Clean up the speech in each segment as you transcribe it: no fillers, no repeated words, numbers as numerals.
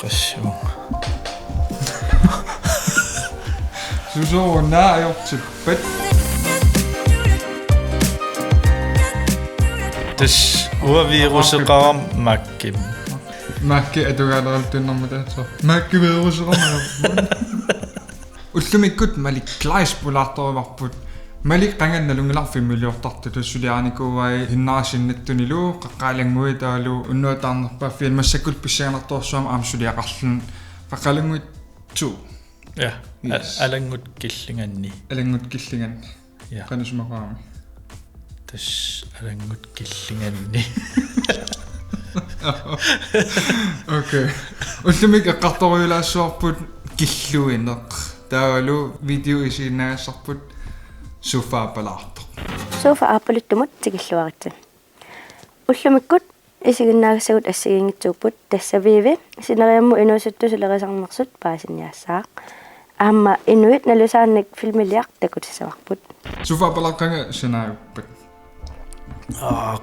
depression. Så nærjortippat. Des urviruseqaram makkim. Makki atugaleraltunnermata makki viruseqarma. Ullumikut malik klaispulartorivarput malik qangannalungilarfimmiluortartu tussuliarnikuai hinnaasinnattuniluu qaqqaalangui taalu unnuataarnerpaafian massakut pissianartorsuama aamsuliaqarlun qaqqalunguit tu. Ja, alangut killinganni. Alangut killinganni. Ja. Qanusmaqaami. Tas alangut killinganni. Okay. Ullumik eqqartoriulaassuarput killuineq. Taalu video isiinaassarput sufaapalaartoq. Sufaapaluttumut tikilluaritsi. Ullumikut isiginnaagassagut assigiingitsuupput tassaviivi sineriammu inuusuttusulerisarnersut paasinniassaaq. Aamma inuit nalusaannik filmiliaq takutissavaqput. Sufaapalaqqanga sinaayuppat.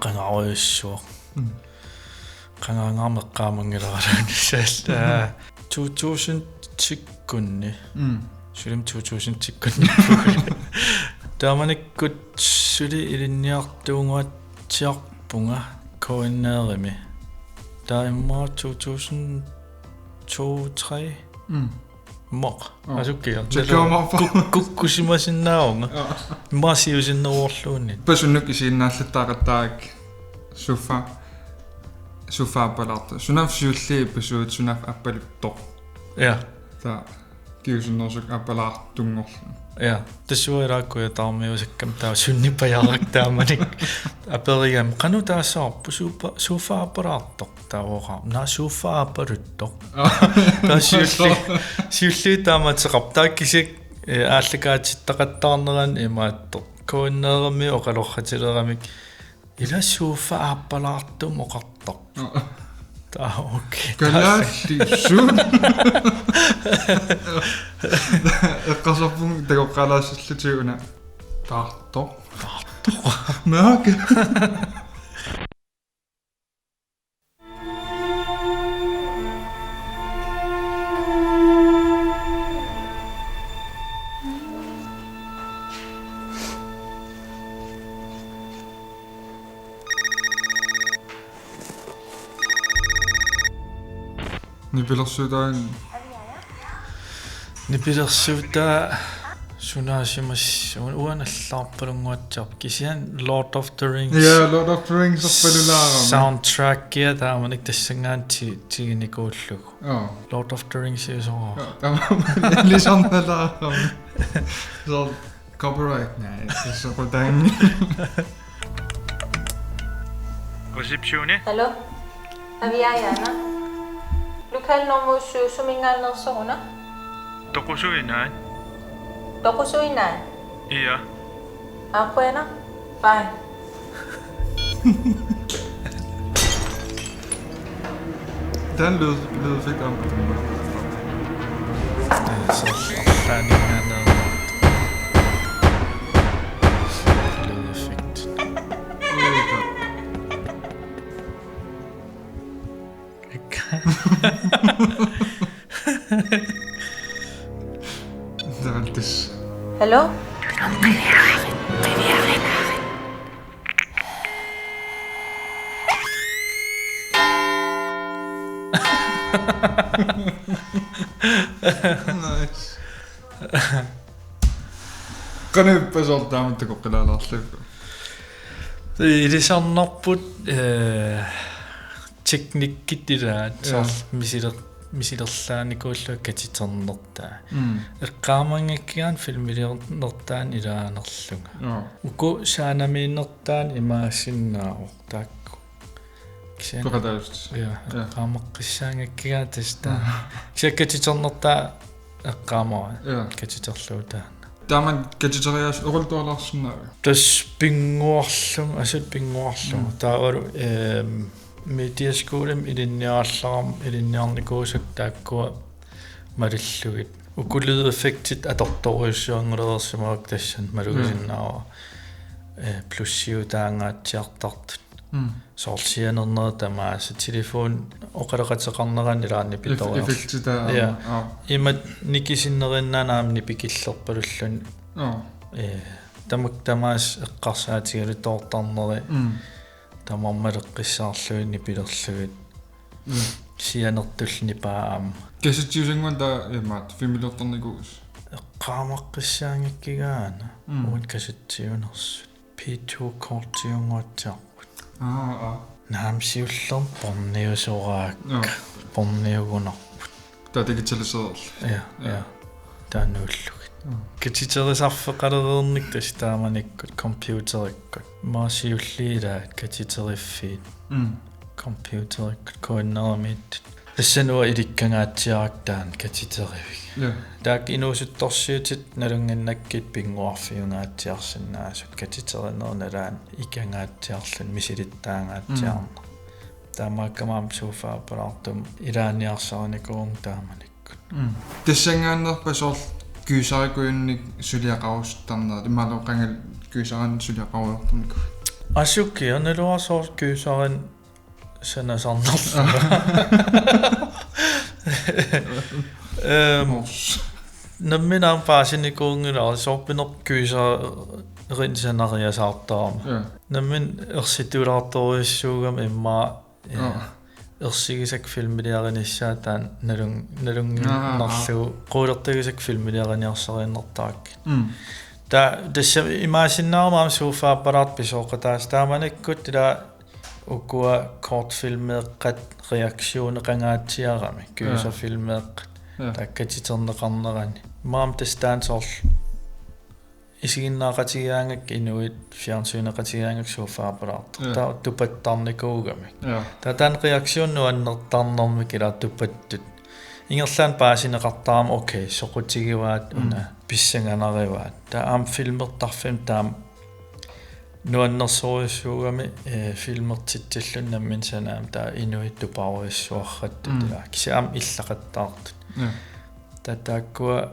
Qangaruissuaq. Qangaangaarmeqqaamangileralaanissаал 2010 Sulim 2010 Taamanikkut suli ilinniartuunguatsiarpunga koinneerimi. Taimma 2002-3 Mok. Asukkiar. Kukkusimasinnaunga. Maasiusinnerworluunni. Pasunnuk isiinnaallataaqattaak sufaapalaarta. Sunaf siulli pasuut sunaf appaluttoq. Ja. Ta kiusunnersuk appalaartungorlu. Ja, tassuiraakkuja taarmiusakkam taa sunnipajaraq taamanik aperiam qanu taassaarpu sufaapalaartoq taavoqa na sufaapaluttoq ta siulli taamateqap taakkisik aallakaatittaqattaarneran imaattoq koinneerami oqalorratileramik ila sufaapalaartum oqartoq okay. Kalaalli sun. Eqqasarpun tagoqqalaassallutiuna taartoq. Naak. Nipilersuutaa sunaasimas uanallaarpalunguatsaarp kisian Lord of the Rings. Yeah, Lord of the Rings orpalulaarami. Soundtrack ja taamanik tassangaan tiginikuullugu. Lord of the Rings isoo. Lisarnalaarami. Så copyright nej, så på den. Receptioni. Hallo. Aviajana. Lokalnummer 7 sumingaannersona. Toqusuinaan. Toqusuinaan. Ja. Aquena. Fine. Den lyder fedt om på den måde. Så færdigheden er lyder fedt. Det er altid. Hallo? Nice. Kan du besøge damen til at gøre det? Det er sådan opbud teknikkit det der, så misirerlaanikuullu katiternertaa. Eqqaamangakkigaan filmiliornertaan ilaanerlunga. Uku saanamiinnertaan imaassinnaaru taakku. Qaqataast. Ja, eqqaameqqissaangakkigaa tasta. Siakkatiternertaa eqqaamaa katiterluutaa. Damen katitarias urultualarsunnaa. Tas pinguarlum asut pinguarlum taaru mediaskoolem ilinniarnikuusuk taakkua malillugit ukulid effektit atortoruissuangulerersimaak tassan malugisinnaara plussiutaangaatsiartart соорсианернер тамаас телефон оқалеқатеқарнерани лаанни питориар эффектита имат никисиннериннанаамни пикиллерпалуллун тамак тамаас эққарсаатигалу тоортарнери тамармалеққиссаарлуинни пилерлугит сианертуллни пааам кэситиусангуан та имаат фимилерторникуус эққаамаққиссаангиккигаана уут каситсиунерсут P2 кортиунгуатсаақпут наамсиуллерм порниусораак порниугунарпут та дигиталисерл я таанууллугит катитерисарфеқалерерник тастааманиккут компьютериккут маасиуллиилаат катитериффиит компьютериккут коиннерамит тассануа иликкангаатсиарактаан катитеривик таак инуусутторсиутит налунгиннаккит пингуарфиунгаатсиарсинаасут катитеринерналаан икангаатсиарлун мисилиттаангаатсиарна таамааккамаам суфаапалаартум илааниарсааникуун тааманиккут тассангааннерпасоор кюсарикуинник сулиақарустарнера ималоқангал кюсаран сулиақаруйортарнику асукки аналуарсоор кюсаран санасарнерла намминаам паасиникуунгила соорпинер кюсаринсанариасаартаама наммин ерситулаарторуиссуугам имма ерсигисак филмилиаринissаатаан налунгнарлу қуулертагисак филмилиариниарсарииннэртаак та дасса имаасиннаармаам суфааппалаарт писооқатаас тааманиккут ила укуа кортфилмеэққат реакциунеқангаатсиарами кюсарфилмеэққат таккатитернеқарнерани маам тастаансоор исигиннаақатигиаангак инуит фиарнсуинеқатигиаангак суфааппалаарт таа тупаттарникуугами татан реакциунну аннертарнэрми кила тупаттут ингерлаан паасинеқартаарма окей соқутигиваат уна писсанганариваат таа аам филмертарфим таам нуаннерсориуссуугами филмертитсиллун наммин санаам таа инуит тупааруиссуарратту таа кисаам иллақаттаартут татааккуа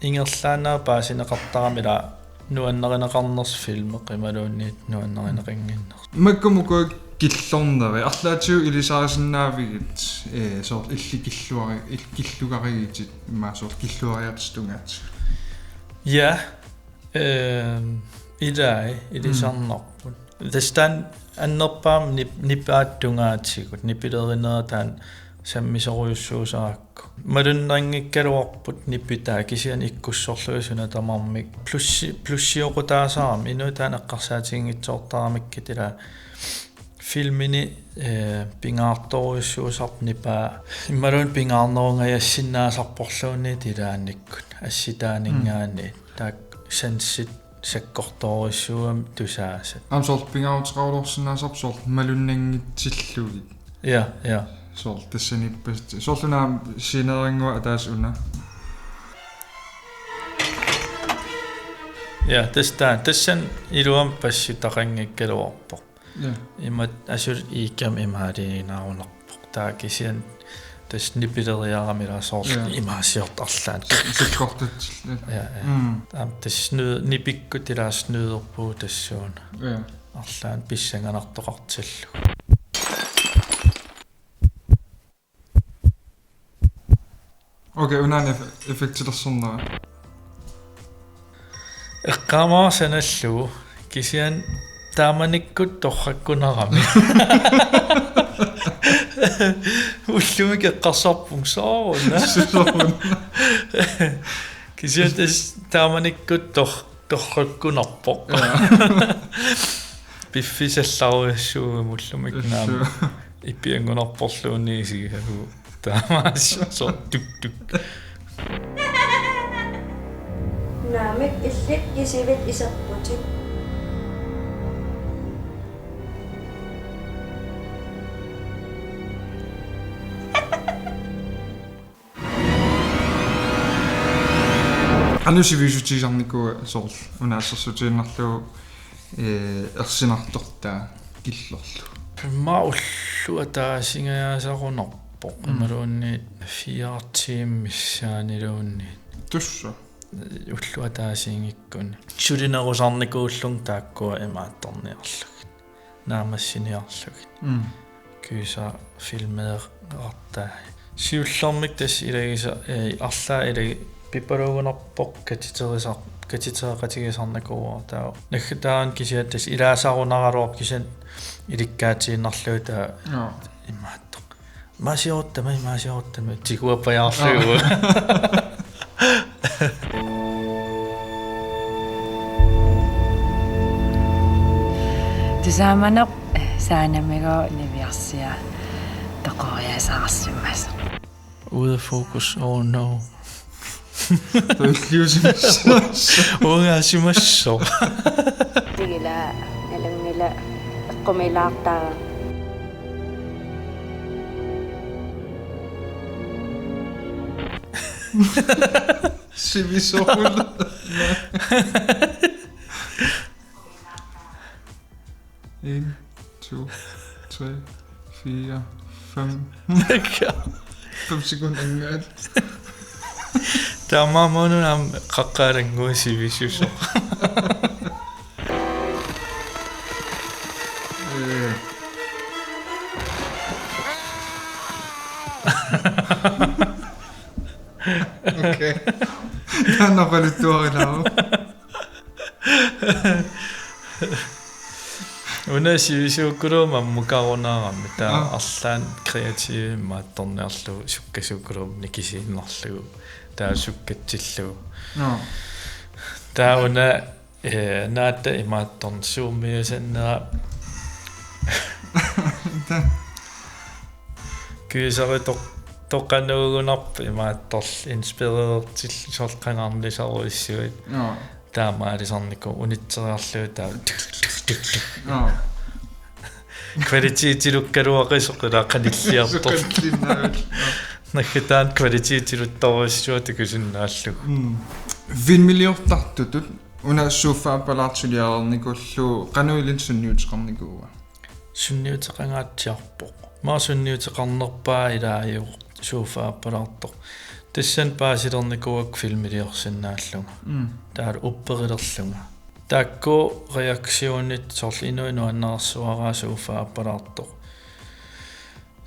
ингерлаанаа паасинеқартарамила нуаннеринеқарнерс филме қималуунниит нуаннеринеқингиннер маккумуку киллорнери арлаатиу илисаарисиннаавигит соор илликиллуари киллугаригитит имаасоор киллуариатстунгаат я илай илисарнарпут тастан аннерпаам нипааттунгаатсигут нипилеринератаан саммисоруйуссуусаакку малуннангиккалуарпут ниппитаа кисиан иккуссорлуисуна тамармик плюссиоқутаасаарам инуутаан эққарсаатингитсоортарамиккитила филмини пингаарторуиссуусарп нипаа иммалуун пингаарнерунгаяссиннаасарпорлуунни тилаанниккут асситаанингаани таак сансит саккорторуиссуам тусаасат амсоор пингаарутеқарулорсинаасарп соор малуннангитсиллуги я соор тассаниппас соорлунаам синерингуа атаас уна я тассан илуам пассутақангиккалуарпоқ имат асул иккам имаалиинаарунарпоқ таа кисиан тас нипилериарамила соор имаасиортарлаан сиккортат таам таснуд нипикку тилааснуудерпуу тассуuna арлаан писсанганартоқартиллу окей унаан эффектилерсорнера эққамаа саналлу кисиан тааманиккут торраккунарами уллумик эққарсарпун сооруна кисиан тас тааманиккут торраккунарпоқ пиффисалларуиссуу муллумик наам иппиангунарпорлуунни сигагу таамаас соо тук наамик иллит кисивит исерпутит анусивисутигисарникуа соор унаассерсутииннарлуу ерсинартортаа киллорлу мауллу атаасингаяасарунарпоқ ималуунни 4 тим миссаанилуунни тусса уллу атаасингиккун сулинерусарникууллун тааккуа имаатторниарлуг naamassiniarlugit kysa filmeerartaa siullormik tass ilagisa arlaa ilagi pipalugunerpoq katiteeqatigisarnakuua taa naggataan kisiat tass ilaasarunaraluar kisan ilikkaatiinnarlugu taa immaattoq maasiortama tikuappajaarlugu Tusamanaq saanamigo niviarsia toqoriasaarsummas. Ude af fokus. Oh no. Ungaasimasso. Tigila nalangila qumilaaqtaa Sivisohul. 1, 2, 3, 4, 5. 5 sekunder engang. Der er meget måneder om qaqqaalanguisi visuso. Okay. Den er lidt dårlig lavet. Unasivisukkuluma mukarunaarami taa arlaan kreatiivi maattorniarlugu sukkasukkulum nikisiinnerlugu taa sukkatsillugu taa una naatta imaattorn suummiusannera kyysari toqanuugunarp imaattorl inspireertil sorqangarnisaruissuit taa maalisarniku unitserarlugu taa kvalitetiilukkaluaqisuqila qanilliartor nakkataan kvalitetiiluttoruissuut kusunnaallugu Vindmiljortartutut una suufaapalaartuliarernikullu qanuilin sunniuteqarnikuuga sunniuteqangaatiarpoq maa sunniuteqarnerpaa ilaaju suufaapalaartoq tassan paasilernikuak filmiliorsinnaallunga taal upperilerlunga taakku reaktionit sorl inuannersuaraa suufaapalaartoq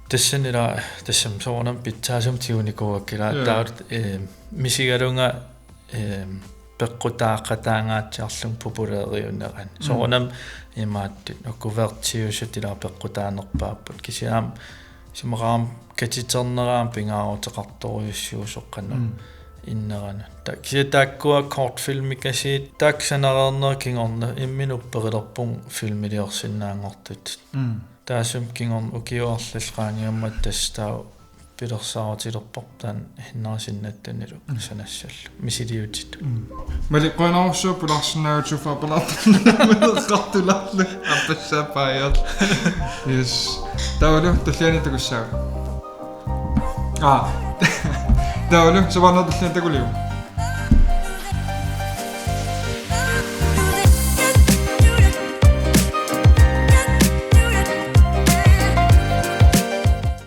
tassan ila tassam soornam pitsaasum tiunikuakila taal misigalunga peqqutaaqataangaatiarlung populaariunneran soornam imaatti nokkuvertiusut ila peqqutaanerpaapput kisiaam simaraam katiterneraam pingaaruteqartoriussuusoqqanna innerana takkua kortfilmikasiit taaksanererner kingorna imminupperilerpung filmiliorsinnaangortut taasum kingorn ukiuarlallraaniammat tastaa pilersaautilerportaan hinnerasinnattannilu sanassallu misiliutit maliqquanaarussuup pularsinnaagutsufaapalaartarnerqartularlu appassaappaajat yes taulu tullianitakussaagu taulu savarnertulliantakuliu